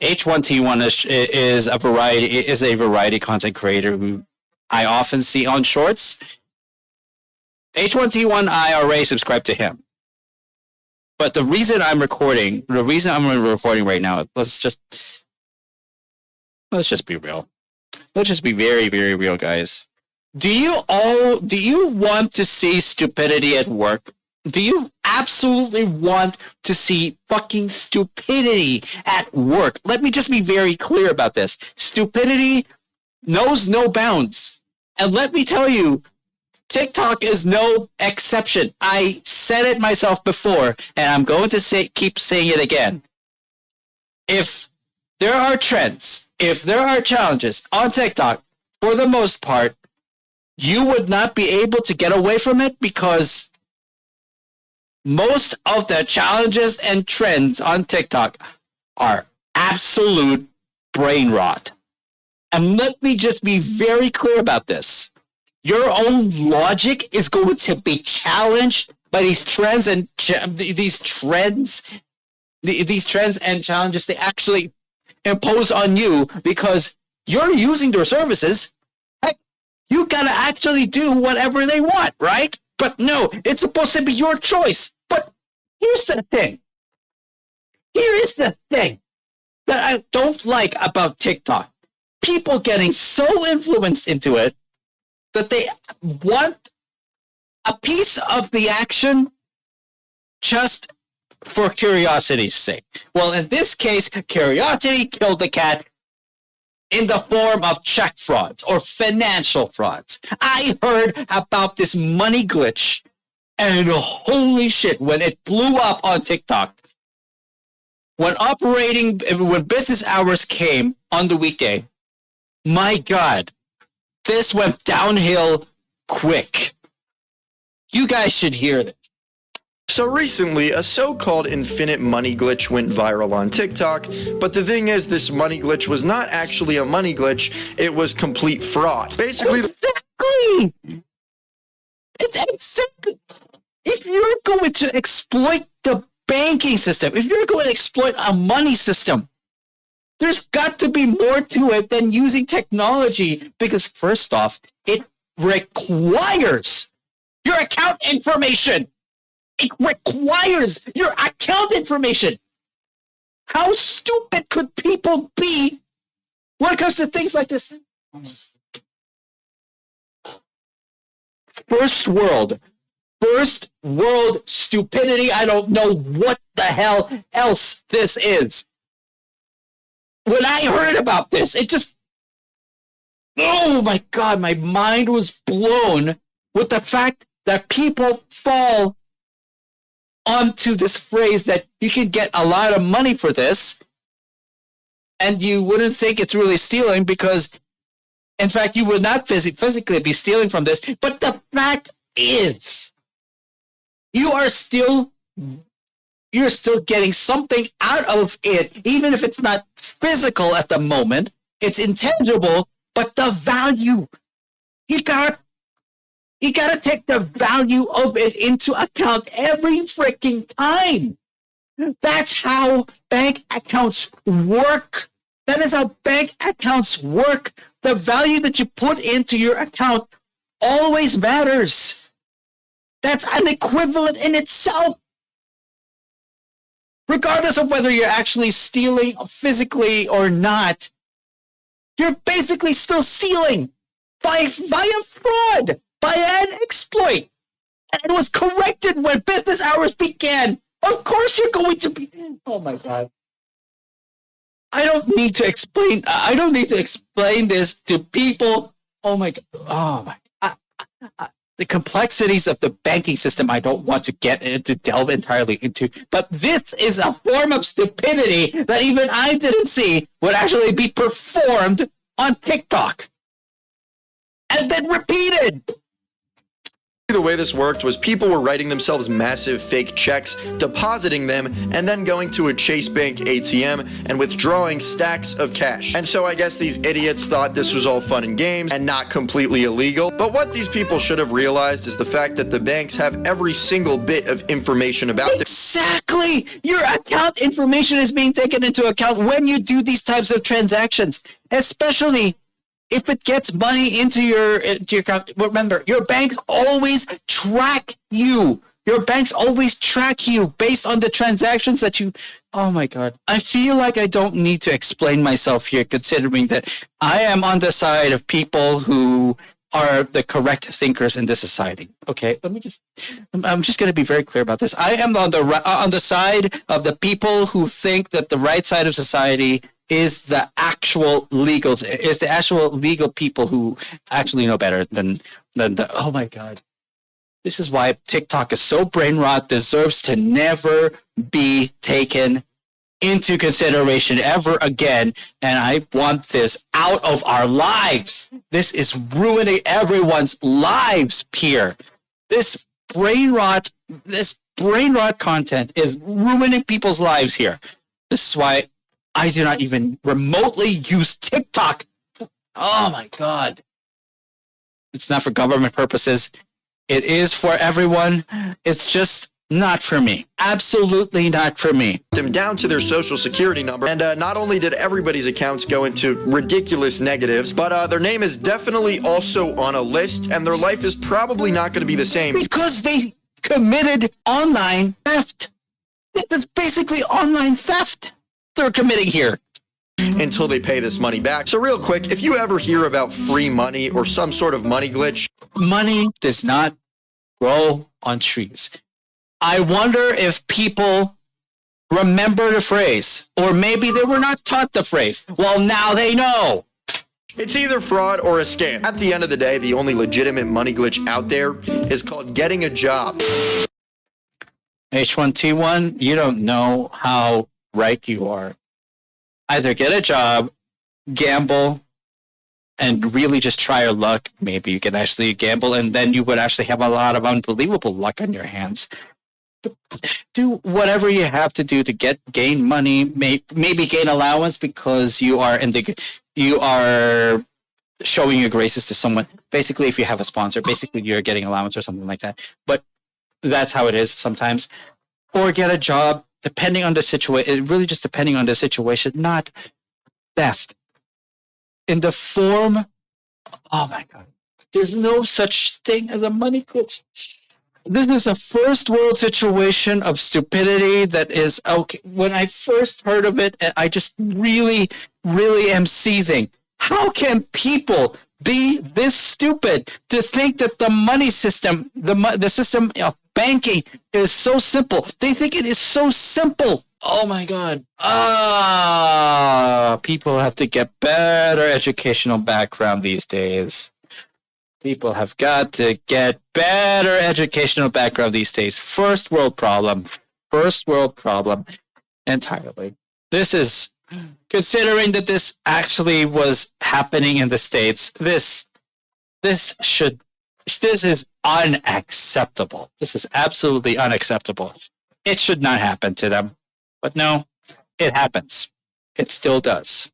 H1T1 is a variety content creator who I often see on shorts. H1T1, I already subscribe to him. But the reason I'm recording right now, let's just be real. Let's just be very, very real, guys. Do you want to see stupidity at work? Do you absolutely want to see fucking stupidity at work? Let me just be very clear about this. Stupidity knows no bounds. And let me tell you, TikTok is no exception. I said it myself before, and I'm going to keep saying it again. If there are trends, if there are challenges on TikTok, for the most part, you would not be able to get away from it because most of the challenges and trends on TikTok are absolute brain rot. And let me just be very clear about this. Your own logic is going to be challenged by these trends and these trends and challenges they actually impose on you because you're using their services. Heck, you gotta actually do whatever they want, right? But no, it's supposed to be your choice. But here's the thing. Here is the thing that I don't like about TikTok. People getting so influenced into it that they want a piece of the action just for curiosity's sake. Well, in this case, curiosity killed the cat in the form of check frauds or financial frauds. I heard about this money glitch, and holy shit, when it blew up on TikTok, when business hours came on the weekday, my God, this went downhill quick. You guys should hear this. So recently, a so-called infinite money glitch went viral on TikTok, but the thing is, this money glitch was not actually a money glitch, it was complete fraud. Basically, exactly! It's exactly... If you're going to exploit the banking system, if you're going to exploit a money system, there's got to be more to it than using technology, because first off, it requires your account information. It requires your account information. How stupid could people be when it comes to things like this? First world stupidity. I don't know what the hell else this is. When I heard about this, it just, oh my God, my mind was blown with the fact that people fall onto this phrase that you can get a lot of money for this, and you wouldn't think it's really stealing because, in fact, you would not physically be stealing from this. But the fact is, you're still getting something out of it, even if it's not physical at the moment. It's intangible, but the value, you gotta take the value of it into account every freaking time. That's how bank accounts work. That is how bank accounts work. The value that you put into your account always matters. That's an equivalent in itself. Regardless of whether you're actually stealing physically or not, you're basically still stealing via fraud, by an exploit. And it was corrected when business hours began. Of course you're going to be... Oh my God. I don't need to explain this to people. Oh my God. Oh my God. The complexities of the banking system I don't want to delve entirely into. But this is a form of stupidity that even I didn't see would actually be performed on TikTok. And then repeated. The way this worked was people were writing themselves massive fake checks, depositing them, and then going to a Chase Bank ATM and withdrawing stacks of cash. And so I guess these idiots thought this was all fun and games and not completely illegal. But what these people should have realized is the fact that the banks have every single bit of information about them. Exactly! Your account information is being taken into account when you do these types of transactions, especially if it gets money into your account. Remember, your banks always track you. Your banks always track you based on the transactions that you... Oh my God. I feel like I don't need to explain myself here, considering that I am on the side of people who are the correct thinkers in this society. Okay, I'm just going to be very clear about this. I am on the side of the people who think that the right side of society is the actual legal people who actually know better than the... Oh my God. This is why TikTok is so brain rot, deserves to never be taken into consideration ever again. And I want this out of our lives. This is ruining everyone's lives here. This brain rot content is ruining people's lives here. This is why I do not even remotely use TikTok. Oh my God. It's not for government purposes. It is for everyone. It's just not for me. Absolutely not for me. Them down to their social security number. And not only did everybody's accounts go into ridiculous negatives, but their name is definitely also on a list, and their life is probably not going to be the same. Because they committed online theft. It's basically online theft they're committing here. Until they pay this money back. So real quick, if you ever hear about free money or some sort of money glitch... Money does not grow on trees. I wonder if people remember the phrase, or maybe they were not taught the phrase. Well, now they know. It's either fraud or a scam. At the end of the day, the only legitimate money glitch out there is called getting a job. H1T1, you don't know how right you are. Either get a job, gamble, and really just try your luck. Maybe you can actually gamble, and then you would actually have a lot of unbelievable luck on your hands. Do whatever you have to do to gain money, maybe gain allowance because you are showing your graces to someone. Basically, if you have a sponsor, basically you're getting allowance or something like that. But that's how it is sometimes. Or get a job, depending on the situation. Really, just depending on the situation, not theft. In the form, oh my God, there's no such thing as a money glitch. This is a first world situation of stupidity that is, okay, when I first heard of it, I just really, really am seething. How can people be this stupid to think that the money system, the system of banking is so simple? They think it is so simple. Oh my God. People have to get better educational background these days. People have got to get better educational background these days. First world problem entirely. This is, considering that this actually was happening in the States, this is unacceptable. This is absolutely unacceptable. It should not happen to them. But no, it happens. It still does.